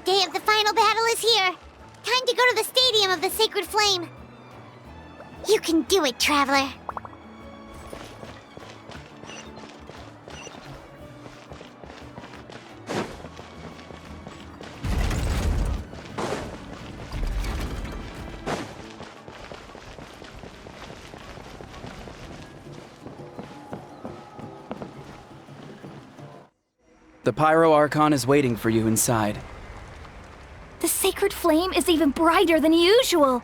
day of the final battle is here. Time to go to the Stadium of the Sacred Flame. You can do it, Traveler. The Pyro Archon is waiting for you inside. The sacred flame is even brighter than usual.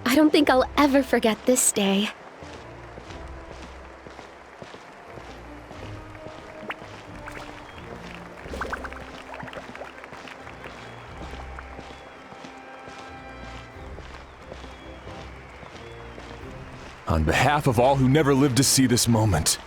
I don't think I'll ever forget this day. On behalf of all who never lived to see this moment.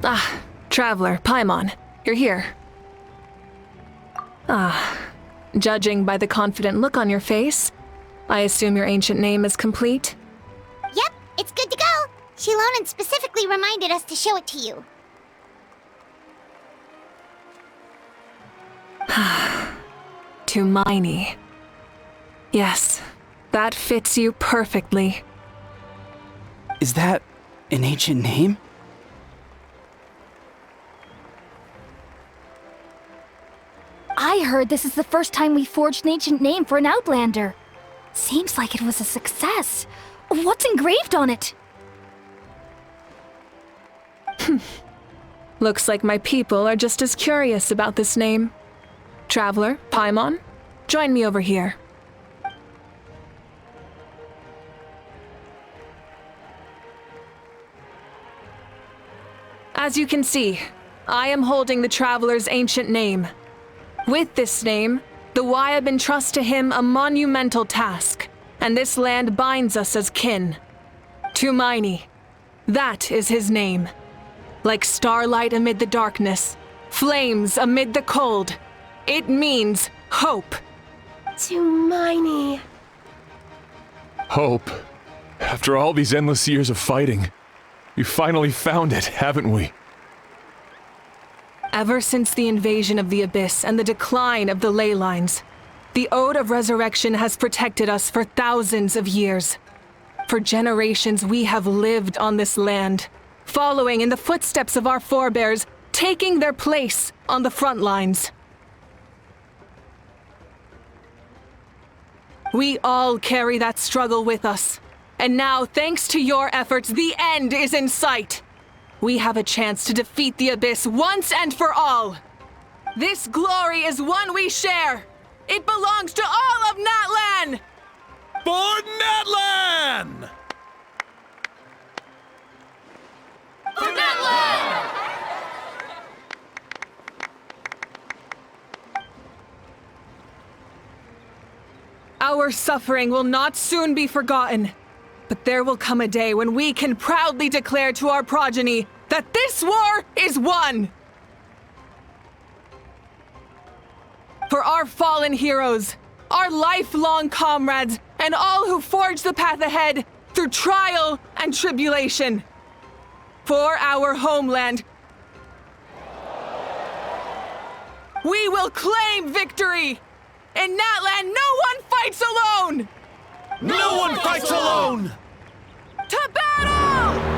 Ah, Traveler, Paimon, you're here. Judging by the confident look on your face, I assume your ancient name is complete? Yep, it's good to go. Shilonen specifically reminded us to show it to you. Tumaini. Yes, that fits you perfectly. Is that an ancient name? I heard this is the first time we forged an ancient name for an Outlander. Seems like it was a success. What's engraved on it? Looks like my people are just as curious about this name. Traveler, Paimon, join me over here. As you can see, I am holding the Traveler's ancient name. With this name, the Wyab entrust to him a monumental task, and this land binds us as kin. Tumaini, that is his name. Like starlight amid the darkness, flames amid the cold, it means hope. Tumaini. Hope. After all these endless years of fighting, we finally found it, haven't we? Ever since the invasion of the Abyss and the decline of the ley lines, the Ode of Resurrection has protected us for thousands of years. For generations we have lived on this land, following in the footsteps of our forebears, taking their place on the front lines. We all carry that struggle with us, and now, thanks to your efforts, the end is in sight. We have a chance to defeat the Abyss once and for all. This glory is one we share. It belongs to all of Natlan! For Natlan! For Natlan! Our suffering will not soon be forgotten. But there will come a day when we can proudly declare to our progeny that this war is won! For our fallen heroes, our lifelong comrades, and all who forge the path ahead through trial and tribulation. For our homeland, we will claim victory! In Natlan, no one fights alone! No one fights alone! To battle!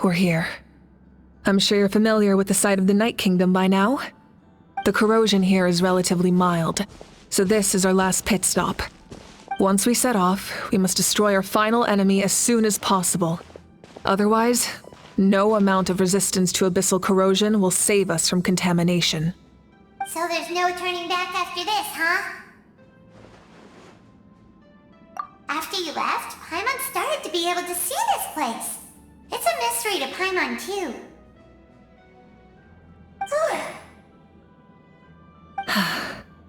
we're here. I'm sure you're familiar with the site of the Night Kingdom by now. The corrosion here is relatively mild, so this is our last pit stop. Once we set off, we must destroy our final enemy as soon as possible. Otherwise, no amount of resistance to abyssal corrosion will save us from contamination. So there's no turning back after this, huh? After you left, Paimon started to be able to see this place. It's a mystery to Paimon, too.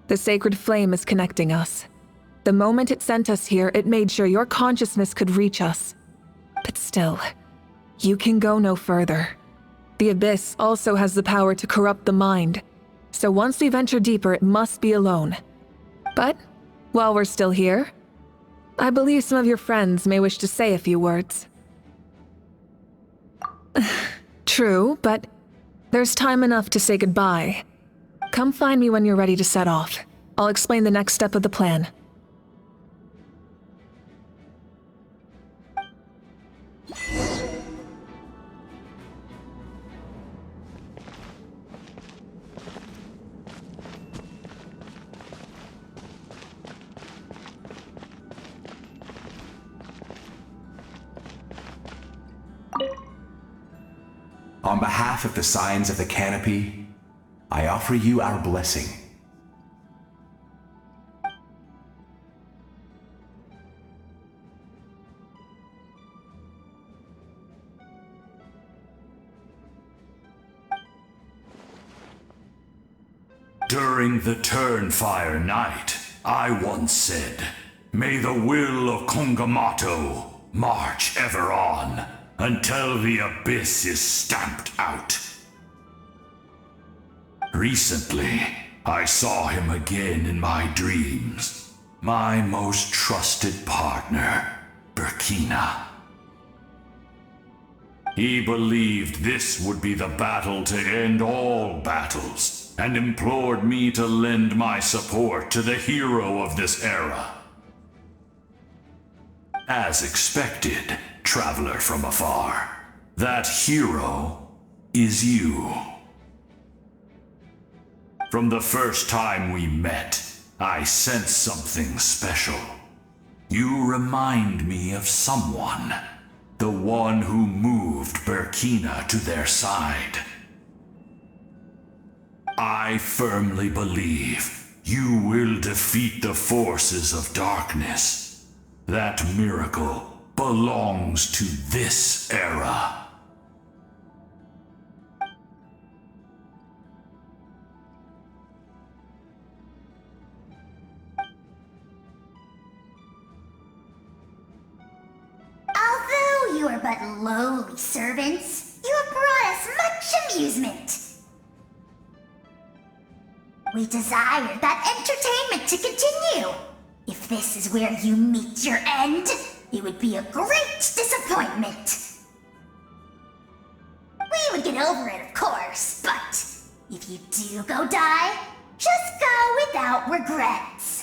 The sacred flame is connecting us. The moment it sent us here, it made sure your consciousness could reach us. But still, you can go no further. The abyss also has the power to corrupt the mind, so once we venture deeper, it must be alone. But while we're still here, I believe some of your friends may wish to say a few words. True, but there's time enough to say goodbye. Come find me when you're ready to set off. I'll explain the next step of the plan. On behalf of the Scions of the Canopy, I offer you our blessing. During the Turnfire Night, I once said, "May the will of Kongamato march ever on, until the abyss is stamped out." Recently, I saw him again in my dreams. My most trusted partner, Burkina. He believed this would be the battle to end all battles, and implored me to lend my support to the hero of this era. As expected, traveler from afar, that hero is you. From the first time we met, I sensed something special. You remind me of someone, the one who moved Burkina to their side. I firmly believe you will defeat the forces of darkness. That miracle belongs to this era. Although you are but lowly servants, you have brought us much amusement. We desire that entertainment to continue. If this is where you meet your end, it would be a great disappointment. We would get over it, of course, but if you do go die, just go without regrets.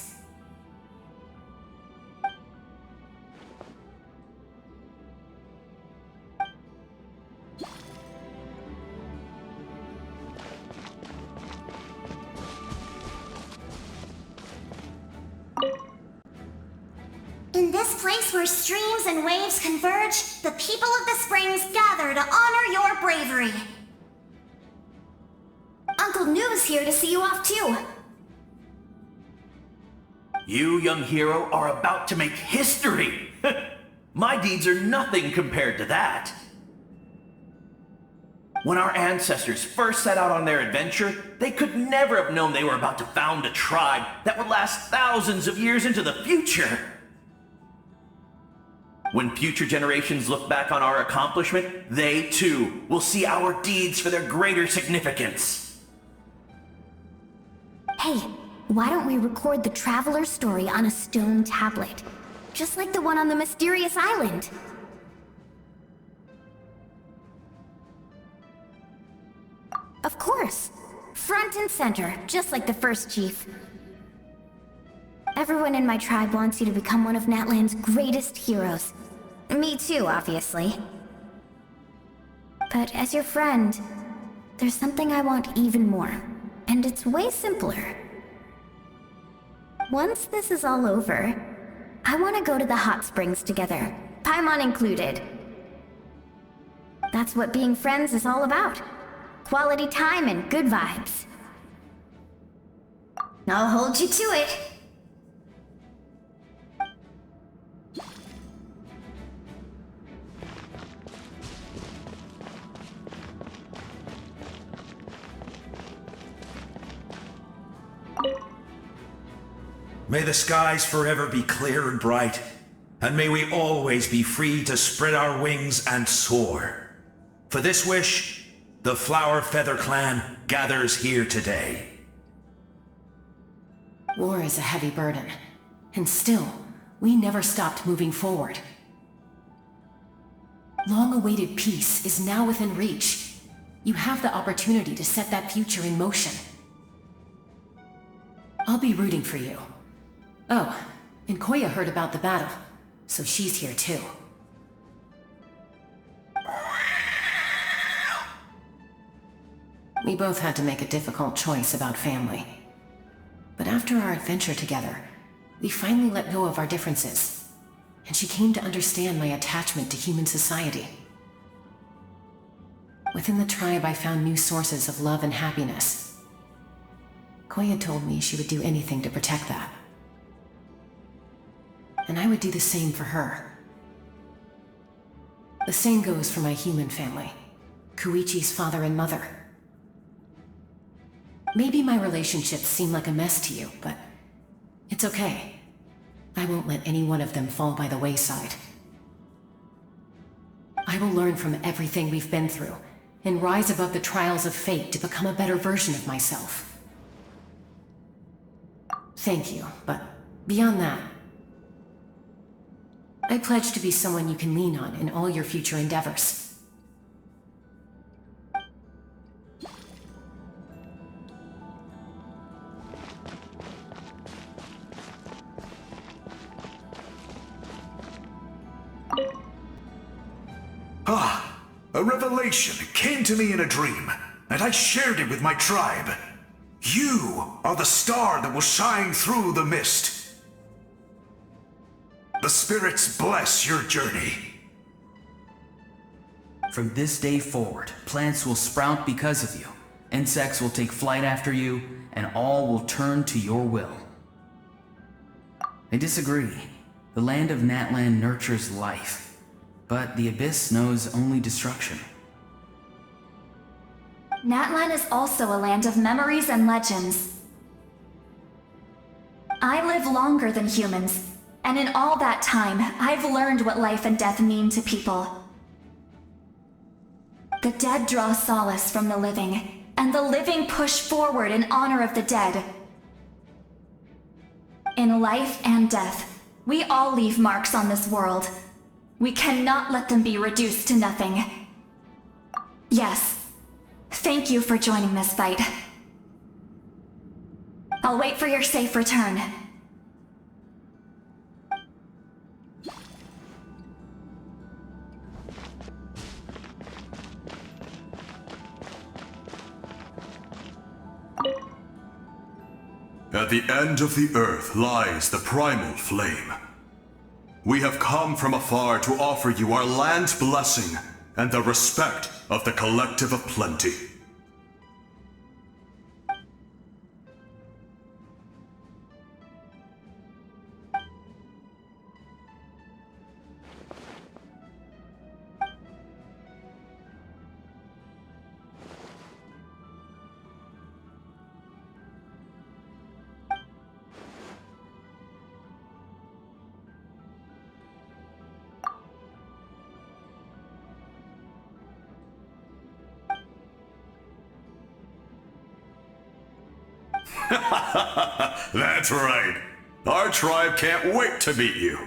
In this place where streams and waves converge, the people of the springs gather to honor your bravery. Uncle Noo's here to see you off too. You, young hero, are about to make history! My deeds are nothing compared to that. When our ancestors first set out on their adventure, they could never have known they were about to found a tribe that would last thousands of years into the future. When future generations look back on our accomplishment, they too will see our deeds for their greater significance. Hey, why don't we record the traveler's story on a stone tablet? Just like the one on the mysterious island. Of course. Front and center, just like the first chief. Everyone in my tribe wants you to become one of Natlan's greatest heroes. Me too, obviously. But as your friend, there's something I want even more. And it's way simpler. Once this is all over, I want to go to the hot springs together, Paimon included. That's what being friends is all about. Quality time and good vibes. I'll hold you to it. May the skies forever be clear and bright, and may we always be free to spread our wings and soar. For this wish, the Flower Feather Clan gathers here today. War is a heavy burden, and still, we never stopped moving forward. Long-awaited peace is now within reach. You have the opportunity to set that future in motion. I'll be rooting for you. Oh, and Koya heard about the battle, so she's here too. We both had to make a difficult choice about family. But after our adventure together, we finally let go of our differences, and she came to understand my attachment to human society. Within the tribe, I found new sources of love and happiness. Koya told me she would do anything to protect that. And I would do the same for her. The same goes for my human family, Koichi's father and mother. Maybe my relationships seem like a mess to you, but it's okay. I won't let any one of them fall by the wayside. I will learn from everything we've been through and rise above the trials of fate to become a better version of myself. Thank you, but beyond that, I pledge to be someone you can lean on in all your future endeavors. A revelation came to me in a dream, and I shared it with my tribe. You are the star that will shine through the mist. The spirits bless your journey. From this day forward, plants will sprout because of you, insects will take flight after you, and all will turn to your will. I disagree. The land of Natlan nurtures life, but the Abyss knows only destruction. Natlan is also a land of memories and legends. I live longer than humans, and in all that time, I've learned what life and death mean to people. The dead draw solace from the living, and the living push forward in honor of the dead. In life and death, we all leave marks on this world. We cannot let them be reduced to nothing. Yes. Thank you for joining this fight. I'll wait for your safe return. At the end of the earth lies the primal flame. We have come from afar to offer you our land's blessing and the respect of the Collective of Plenty. That's right. Our tribe can't wait to meet you.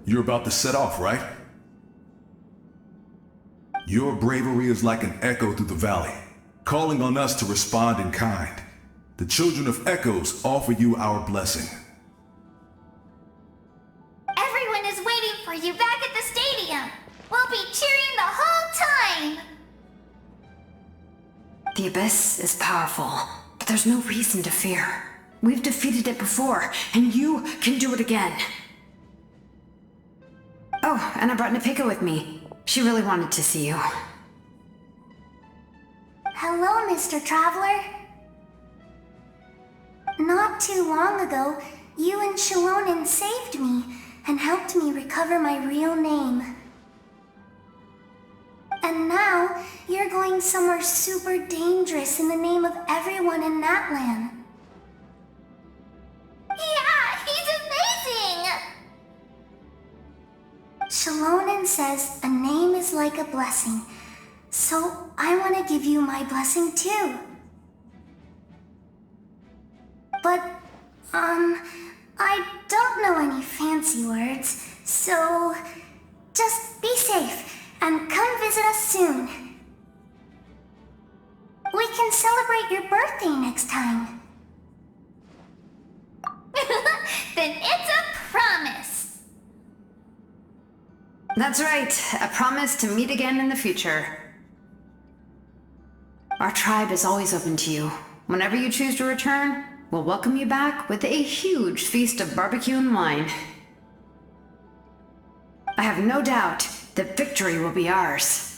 You're about to set off, right? Your bravery is like an echo through the valley, calling on us to respond in kind. The children of Echoes offer you our blessing. Everyone is waiting for you back at the stadium. We'll be cheering the whole time. The Abyss is powerful, but there's no reason to fear. We've defeated it before, and you can do it again. Oh, and I brought Nepika with me. She really wanted to see you. Hello, Mr. Traveler. Not too long ago, you and Shalonen saved me and helped me recover my real name. And now, you're going somewhere super dangerous in the name of everyone in that land. Yeah, he's amazing! Shalonen says a name is like a blessing, so I want to give you my blessing too. But, I don't know any fancy words, so just be safe and come visit us soon. We can celebrate your birthday next time. Then it's a promise. That's right, a promise to meet again in the future. Our tribe is always open to you. Whenever you choose to return, we'll welcome you back with a huge feast of barbecue and wine. I have no doubt that victory will be ours.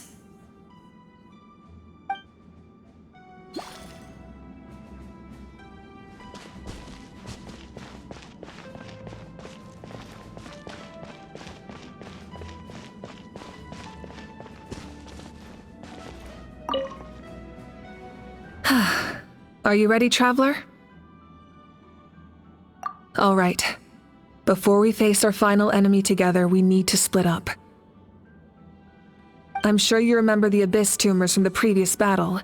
Are you ready, Traveler? All right. Before we face our final enemy together, we need to split up. I'm sure you remember the Abyss tumors from the previous battle.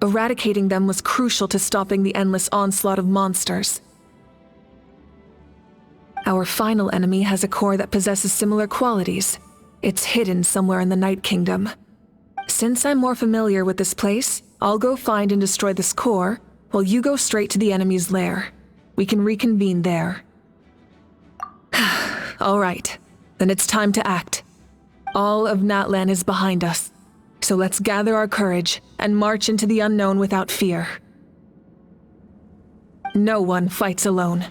Eradicating them was crucial to stopping the endless onslaught of monsters. Our final enemy has a core that possesses similar qualities. It's hidden somewhere in the Night Kingdom. Since I'm more familiar with this place, I'll go find and destroy this core, while you go straight to the enemy's lair. We can reconvene there. All right, then it's time to act. All of Natlan is behind us, so let's gather our courage and march into the unknown without fear. No one fights alone.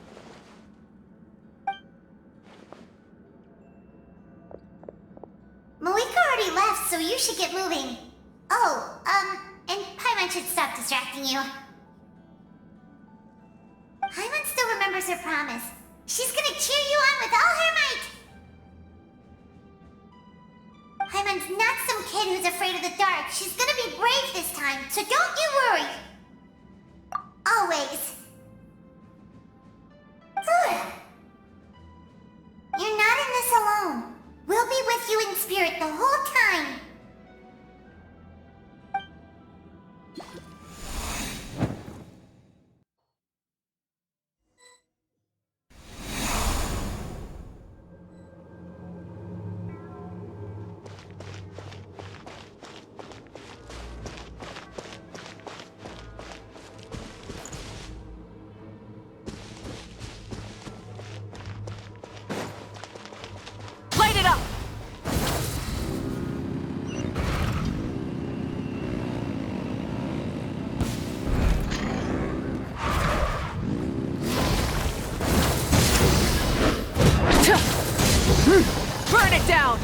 Malika already left, so you should get moving. Oh, and Paimon should stop distracting you. Paimon still remembers her promise. She's gonna cheer you on with all her might. Paimon's not some kid who's afraid of the dark. She's gonna be brave this time, so don't you worry. Always. Good. You're not in this alone. We'll be with you in spirit the whole time. Light it up! Burn it down!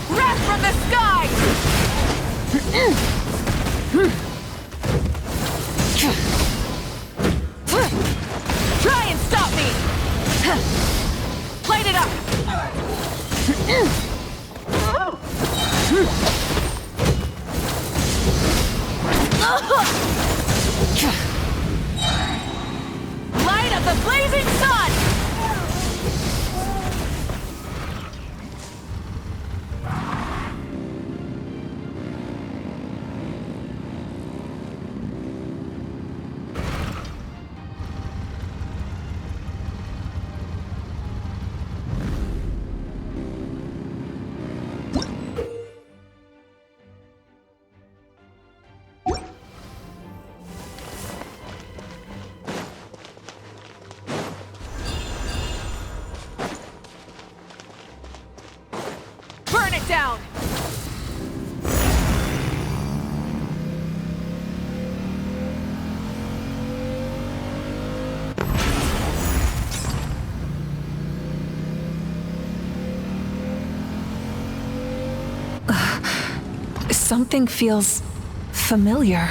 Wrath from the sky! Try and stop me! Light it up! Light of the blazing sun! down! Something feels familiar.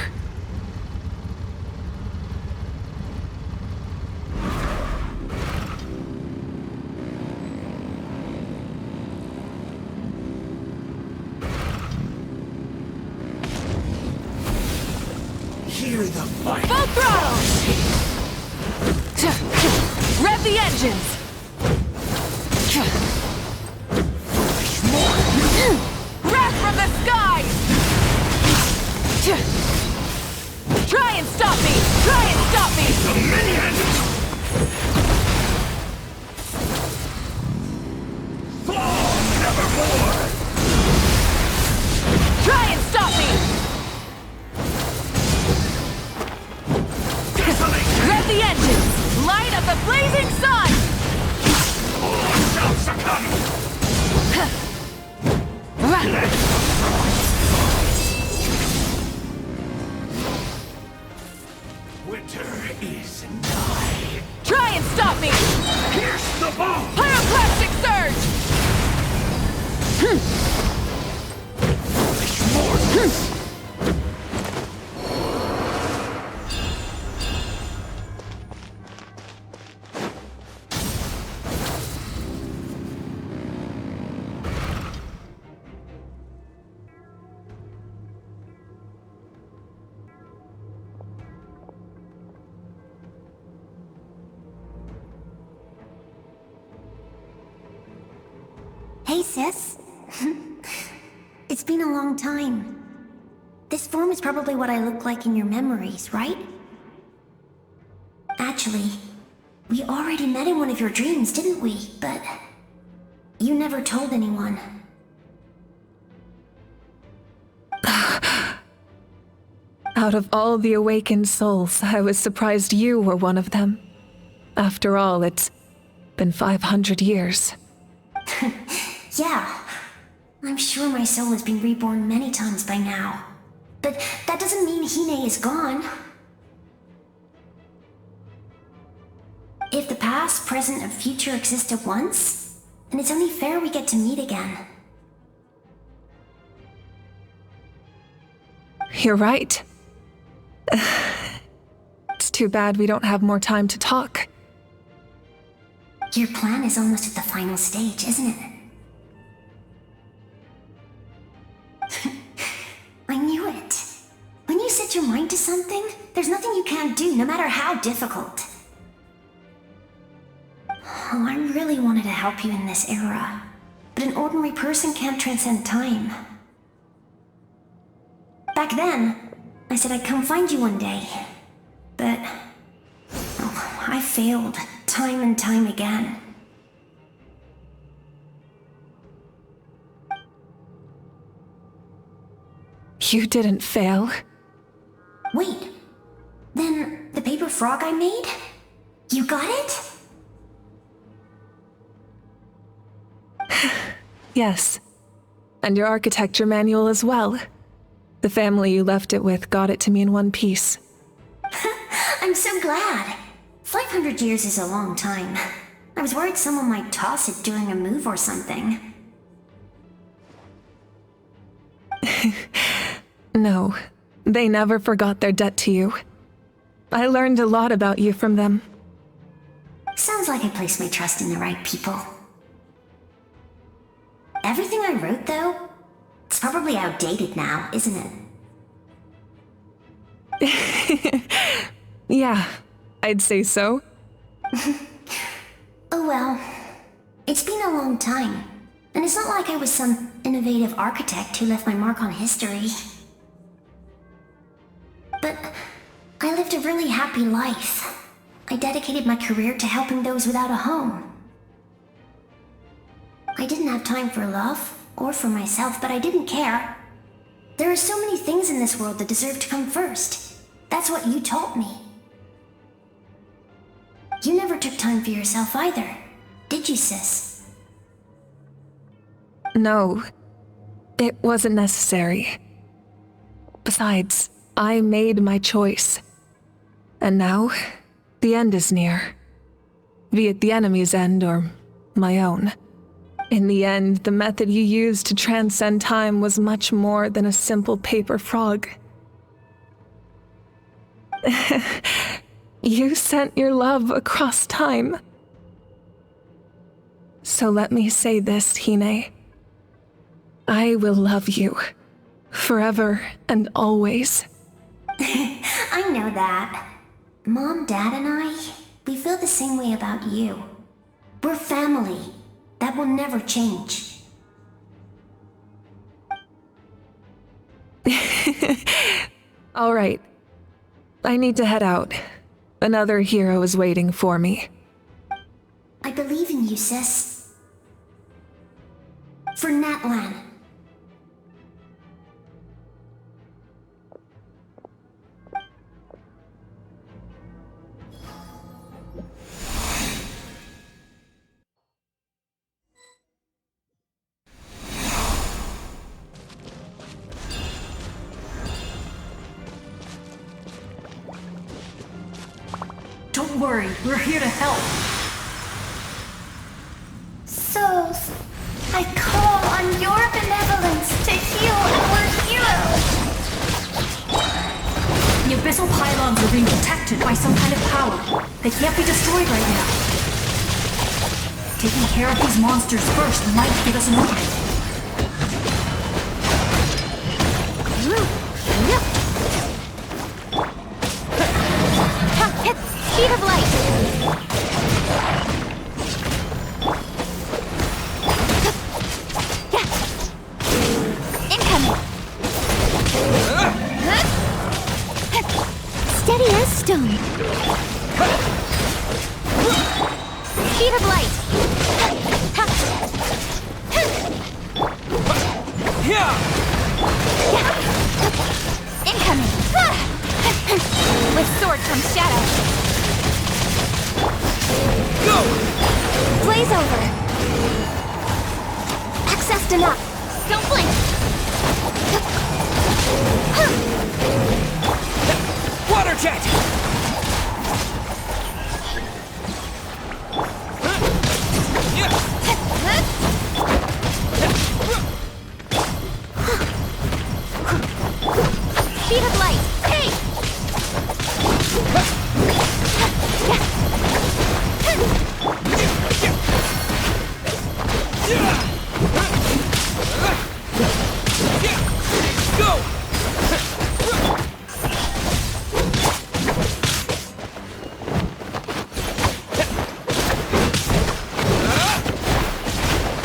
Hear the fight. Full throttle! Rev the engines! Wrath from the sky! Try and stop me! Try and stop me! The minion! Fall nevermore! Try and stop me! Rev the engines! Light up the blazing sun! All shall succumb! Winter is nigh. Try and stop me! Pierce the bone! Pyroclastic surge! Foolish mortals! Hey, sis. It's been a long time. This form is probably what I look like in your memories, right? Actually, we already met in one of your dreams, didn't we? But you never told anyone. Out of all the awakened souls, I was surprised you were one of them. After all, it's been 500 years. Yeah. I'm sure my soul has been reborn many times by now. But that doesn't mean Hine is gone. If the past, present, and future exist at once, then it's only fair we get to meet again. You're right. It's too bad we don't have more time to talk. Your plan is almost at the final stage, isn't it? I knew it. When you set your mind to something, there's nothing you can't do, no matter how difficult. Oh, I really wanted to help you in this era, but an ordinary person can't transcend time. Back then, I said I'd come find you one day, but I failed time and time again. You didn't fail. Wait, then the paper frog I made? You got it? Yes. And your architecture manual as well. The family you left it with got it to me in one piece. I'm so glad. 500 years is a long time. I was worried someone might toss it during a move or something. No, they never forgot their debt to you. I learned a lot about you from them. Sounds like I placed my trust in the right people. Everything I wrote, though, it's probably outdated now, isn't it? Yeah, I'd say so. Oh well. It's been a long time. And it's not like I was some innovative architect who left my mark on history. But I lived a really happy life. I dedicated my career to helping those without a home. I didn't have time for love, or for myself, but I didn't care. There are so many things in this world that deserve to come first. That's what you taught me. You never took time for yourself either, did you, sis? No. It wasn't necessary. Besides, I made my choice. And now, the end is near. Be it the enemy's end or my own. In the end, the method you used to transcend time was much more than a simple paper frog. You sent your love across time. So let me say this, Hine. I will love you. Forever and always. I know that. Mom, Dad, and I, we feel the same way about you. We're family. That will never change. All right. I need to head out. Another hero is waiting for me. I believe in you, sis. For Natlan. Don't worry, we're here to help. Souls, I call on your benevolence to heal our hero. The abyssal pylons are being protected by some kind of power. They can't be destroyed right now. Taking care of these monsters first might give us an opening. Speed of light! Incoming! Steady as stone. Speed of light! Incoming! With sword comes shadow. Go! Blaze over! Accessed enough! Don't blink! Water jet! Speed of light! Hey! Go!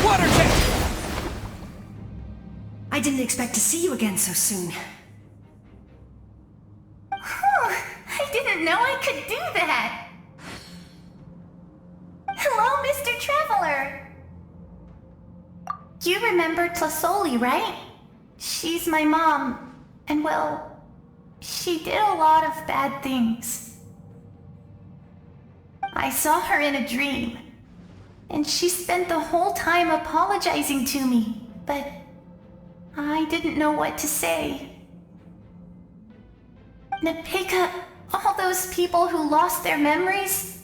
Water jet! I didn't expect to see you again so soon. I didn't know I could do that. Hello, Mr. Traveler. You remember Tlasoli, right? She's my mom, and well, she did a lot of bad things. I saw her in a dream, and she spent the whole time apologizing to me, but I didn't know what to say. Nepika, all those people who lost their memories,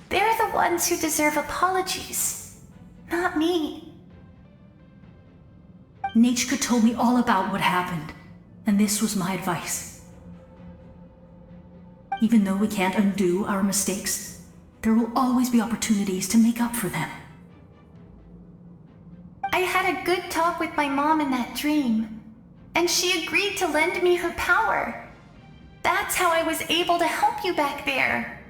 they're the ones who deserve apologies, not me. Nachka told me all about what happened, and this was my advice. Even though we can't undo our mistakes, there will always be opportunities to make up for them. I had a good talk with my mom in that dream, and she agreed to lend me her power. That's how I was able to help you back there.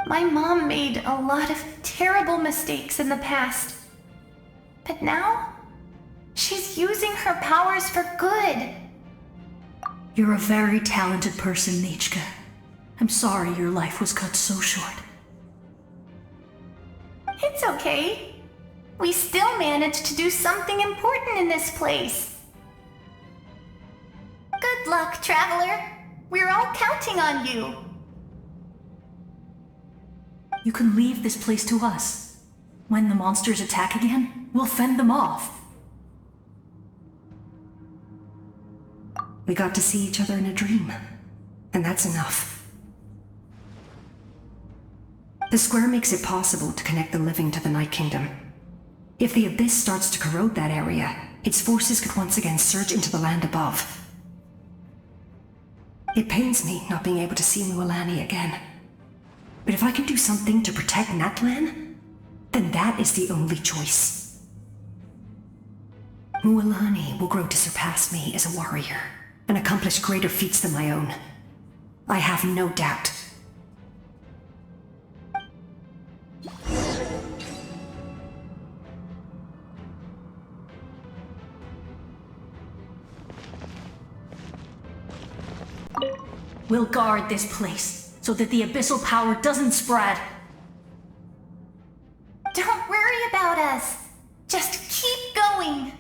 My mom made a lot of terrible mistakes in the past, but now she's using her powers for good. You're a very talented person, Nachka. I'm sorry your life was cut so short. It's okay. We still managed to do something important in this place. Good luck, Traveler. We're all counting on you. You can leave this place to us. When the monsters attack again, we'll fend them off. We got to see each other in a dream, and that's enough. The square makes it possible to connect the living to the Night Kingdom. If the Abyss starts to corrode that area, its forces could once again surge into the land above. It pains me not being able to see Mualani again. But if I can do something to protect Natlan, then that is the only choice. Mualani will grow to surpass me as a warrior and accomplish greater feats than my own. I have no doubt. We'll guard this place so that the abyssal power doesn't spread. Don't worry about us. Just keep going.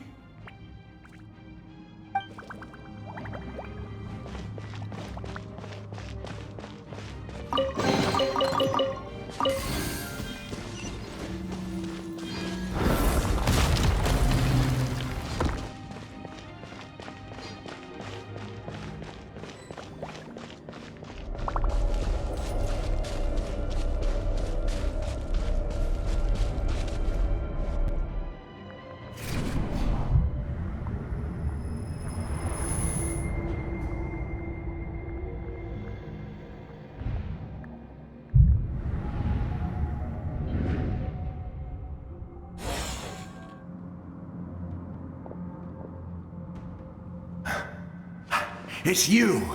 It's you!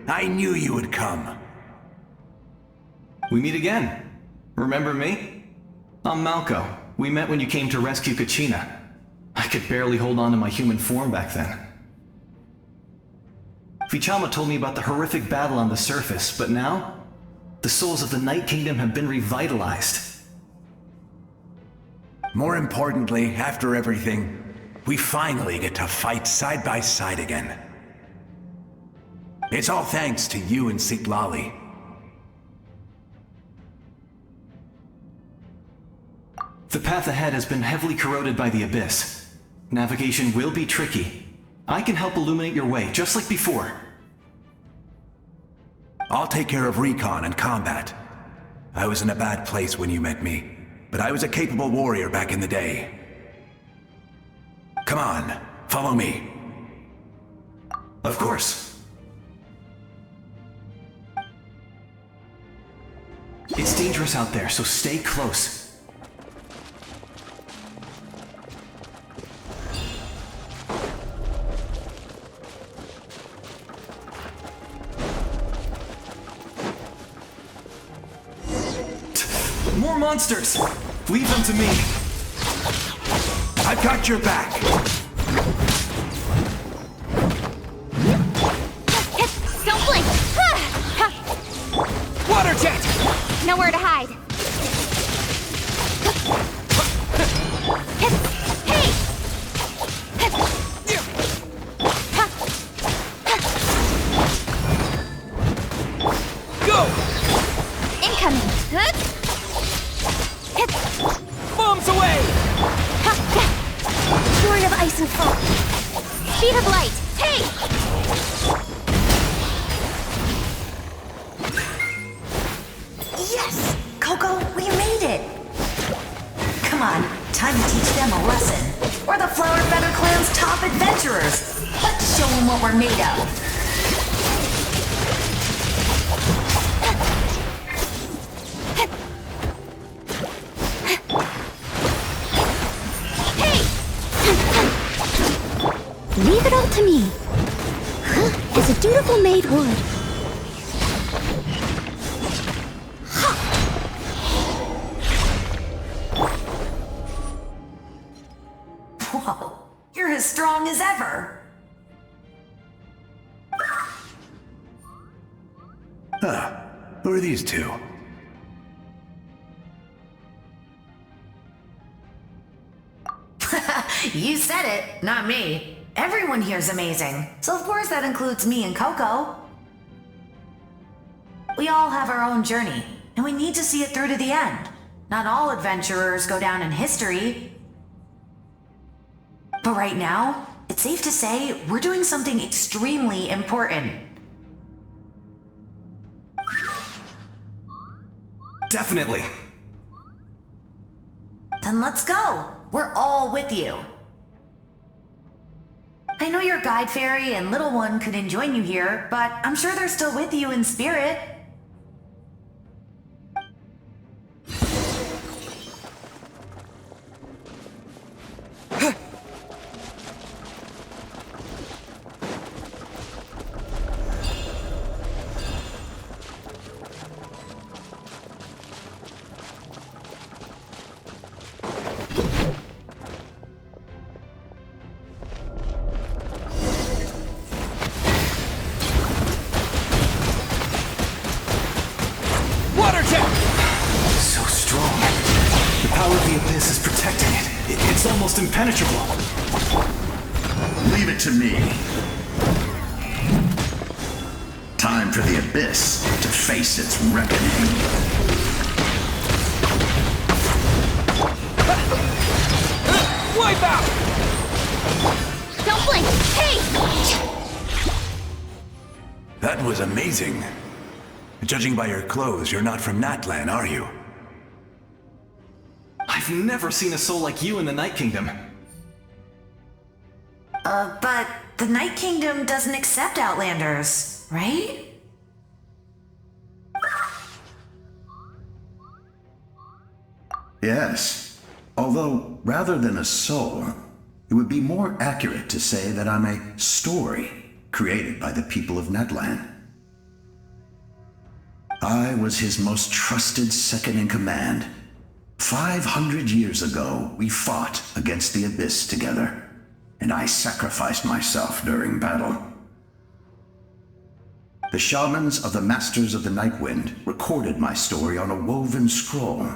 I knew you would come. We meet again. Remember me? I'm Malco. We met when you came to rescue Kachina. I could barely hold on to my human form back then. Vichama told me about the horrific battle on the surface, but now, the souls of the Night Kingdom have been revitalized. More importantly, after everything, we finally get to fight side by side again. It's all thanks to you and Sitlali. The path ahead has been heavily corroded by the Abyss. Navigation will be tricky. I can help illuminate your way, just like before. I'll take care of recon and combat. I was in a bad place when you met me, but I was a capable warrior back in the day. Come on, follow me. Of course. It's dangerous out there, so stay close. More monsters! Leave them to me. I've got your back. Don't blink! Water jet! Nowhere to hide. Hey! Go! Incoming! Bombs away! Sword of ice and fog. Speed of light! Hey! Yes! Coco, we made it! Come on, time to teach them a lesson. We're the Flower Feather Clan's top adventurers. Let's show them what we're made of. Leave it all to me. As a dutiful maid would. Whoa, you're as strong as ever. Huh. Who are these two? You said it, not me. Everyone here's amazing, so of course that includes me and Coco. We all have our own journey, and we need to see it through to the end. Not all adventurers go down in history. But right now, it's it's safe to say we're doing something extremely important. Definitely. Then let's go. We're all with you. I know your guide fairy and little one couldn't join you here, but I'm sure they're still with you in spirit. Impenetrable. Leave it to me. Time for the Abyss to face its reckoning. Wipe out! Don't blink! Hey! That was amazing. Judging by your clothes, you're not from Natlan, are you? I've never seen a soul like you in the Night Kingdom. But the Night Kingdom doesn't accept Outlanders, right? Yes. Although, rather than a soul, it would be more accurate to say that I'm a story created by the people of Natlan. I was his most trusted second-in-command. 500 years ago, we fought against the Abyss together, and I sacrificed myself during battle. The shamans of the Masters of the Night Wind recorded my story on a woven scroll.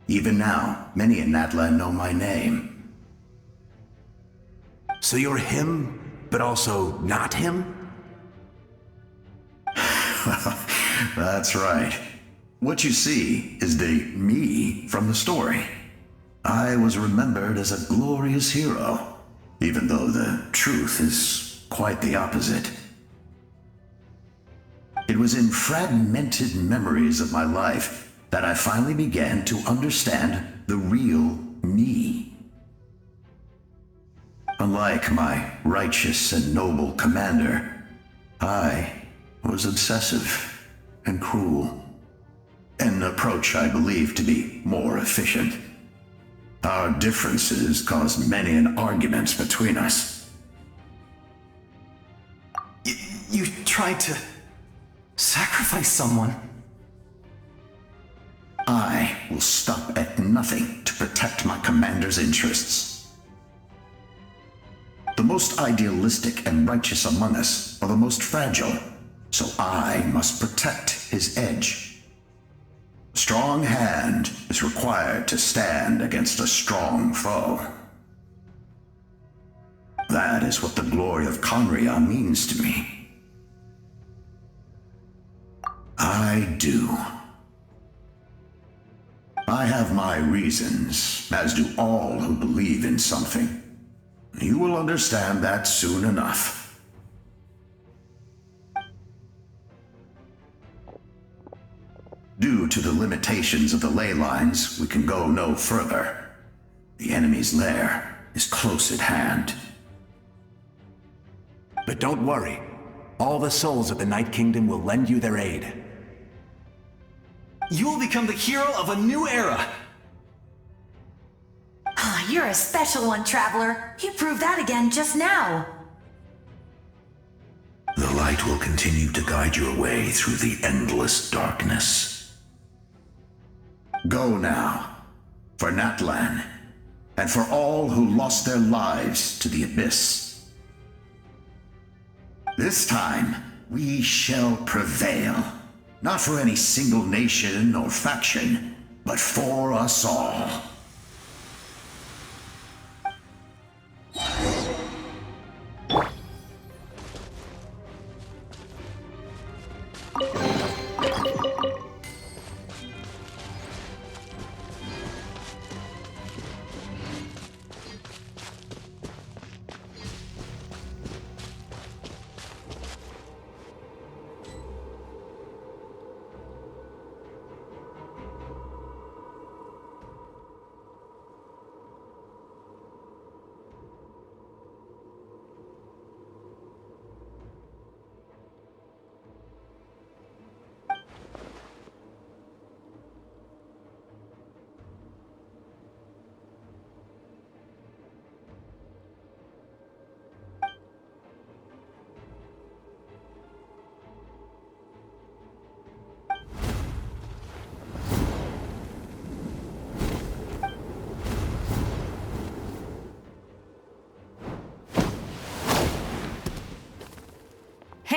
Even now, many in Natlan know my name. So you're him, but also not him? That's right. What you see is the me from the story. I was remembered as a glorious hero, even though the truth is quite the opposite. It was in fragmented memories of my life that I finally began to understand the real me. Unlike my righteous and noble commander, I was obsessive and cruel. An approach I believe to be more efficient. Our differences caused many an arguments between us. You tried to sacrifice someone. I will stop at nothing to protect my commander's interests. The most idealistic and righteous among us are the most fragile, so I must protect his edge. A strong hand is required to stand against a strong foe. That is what the glory of Conria means to me. I do. I have my reasons, as do all who believe in something. You will understand that soon enough. Due to the limitations of the ley lines, we can go no further. The enemy's lair is close at hand. But don't worry. All the souls of the Night Kingdom will lend you their aid. You will become the hero of a new era! You're a special one, Traveler. You proved that again just now. The light will continue to guide your way through the endless darkness. Go now, for Natlan, and for all who lost their lives to the Abyss. This time, we shall prevail, not for any single nation or faction, but for us all.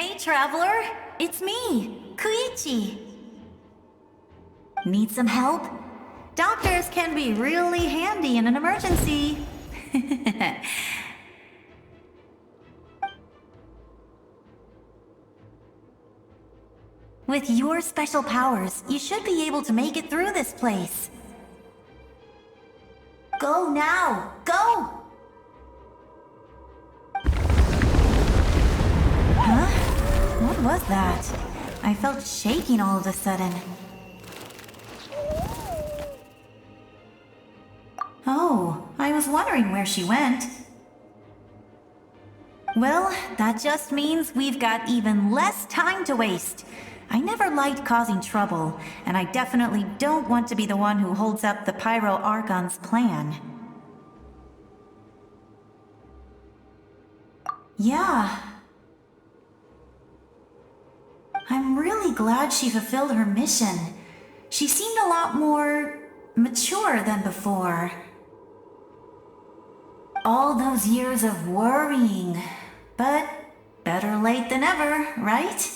Hey, traveler! It's me, Koichi. Need some help? Doctors can be really handy in an emergency. With your special powers, you should be able to make it through this place. Go now! Go! Huh? What was that? I felt shaking all of a sudden. Oh, I was wondering where she went. Well, that just means we've got even less time to waste. I never liked causing trouble, and I definitely don't want to be the one who holds up the Pyro Archon's plan. Yeah. I'm really glad she fulfilled her mission. She seemed a lot more mature than before. All those years of worrying, but better late than ever, right?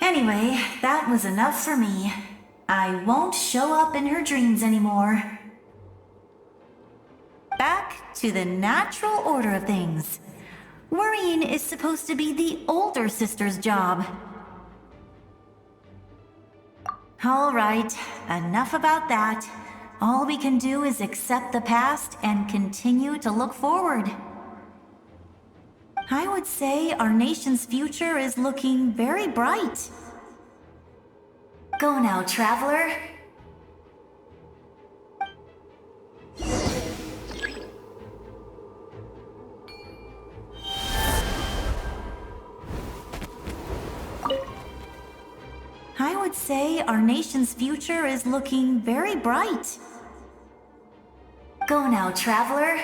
Anyway, that was enough for me. I won't show up in her dreams anymore. Back to the natural order of things. Worrying is supposed to be the older sister's job. All right, enough about that. All we can do is accept the past and continue to look forward. I would say our nation's future is looking very bright. Go now, traveler. I would say our nation's future is looking very bright. Go now, traveler.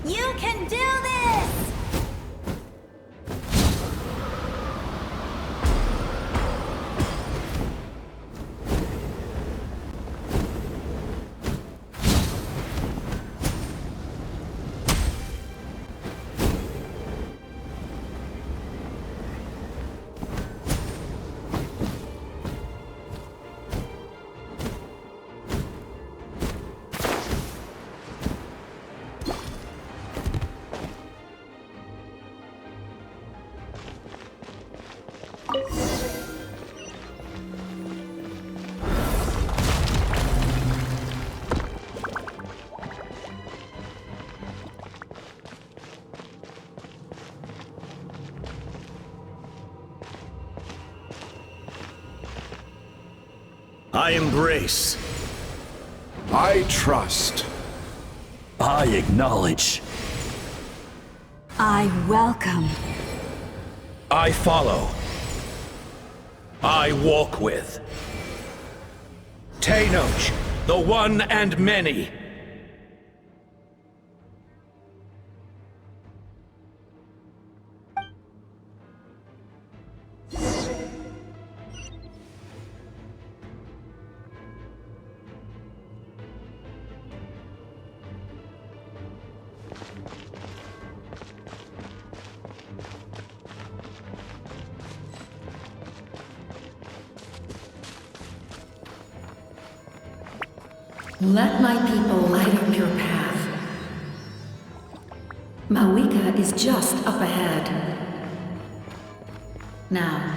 You can do this! I embrace. I trust. I acknowledge. I welcome. I follow. I walk with. Tenoch, the one and many. Let my people light up your path. Mawika is just up ahead. Now,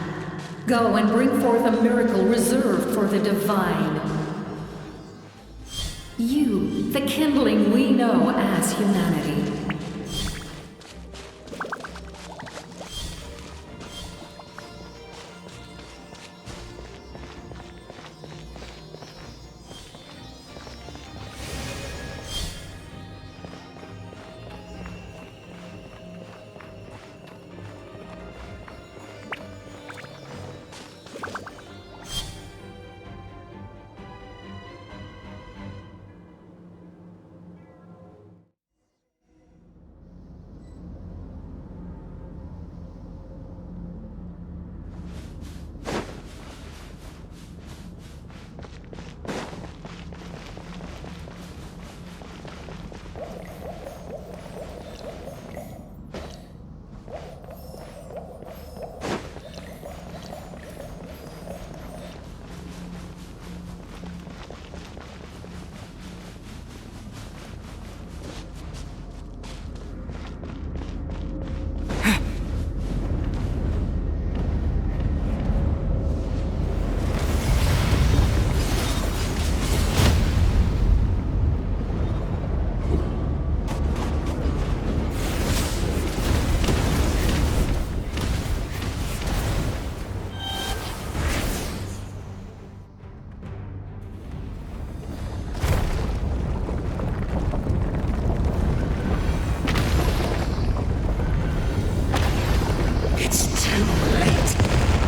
go and bring forth a miracle reserved for the divine. You, the kindling we know as humanity.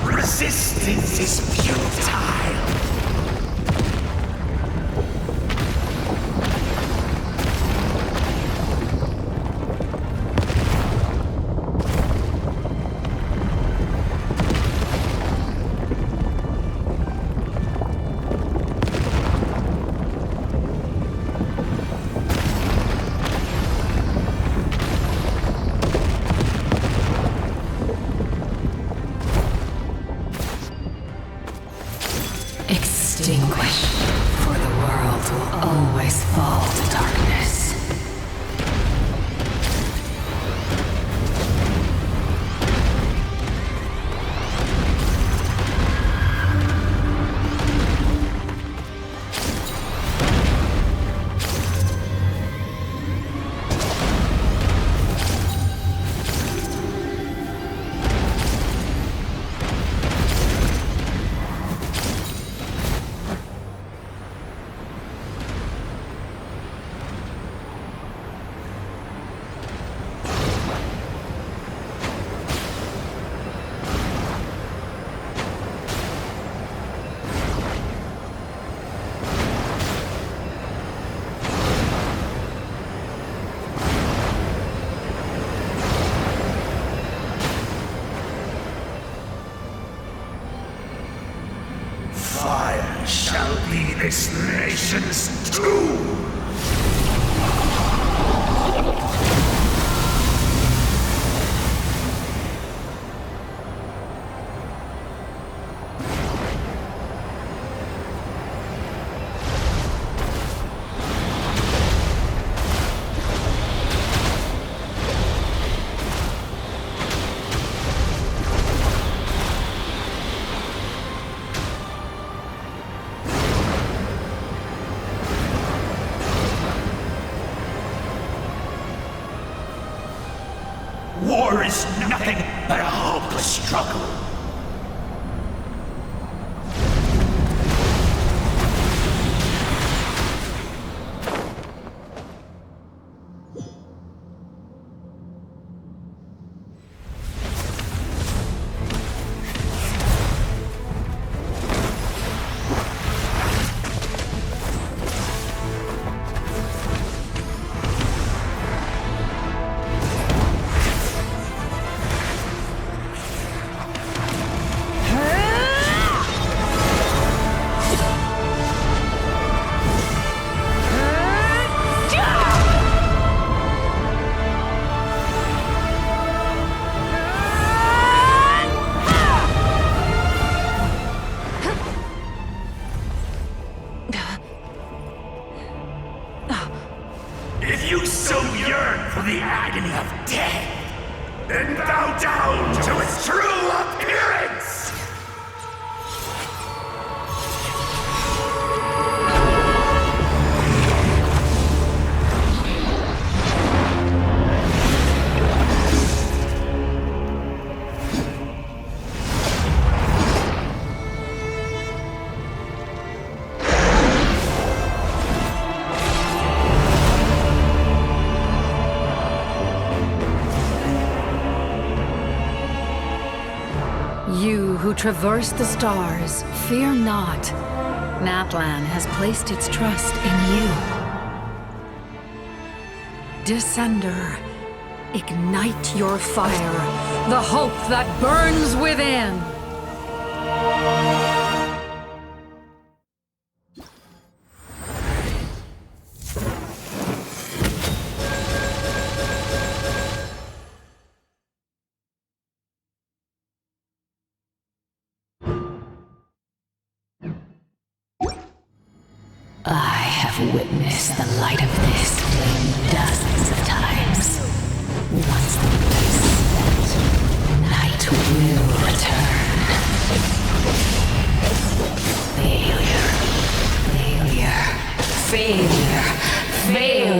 Resistance is futile. Extinguish, for the world will always fall to darkness. Fire shall be this nation's tomb! War is nothing but a hopeless struggle. If you so yearn for the agony of death, then bow down to its true appearance! You who traverse the stars, fear not. Natlan has placed its trust in you. Descender, ignite your fire, the hope that burns within! I have witnessed the light of this flame dozens of times. Once the beast set, night will return. Failure. Failure. Failure. Failure.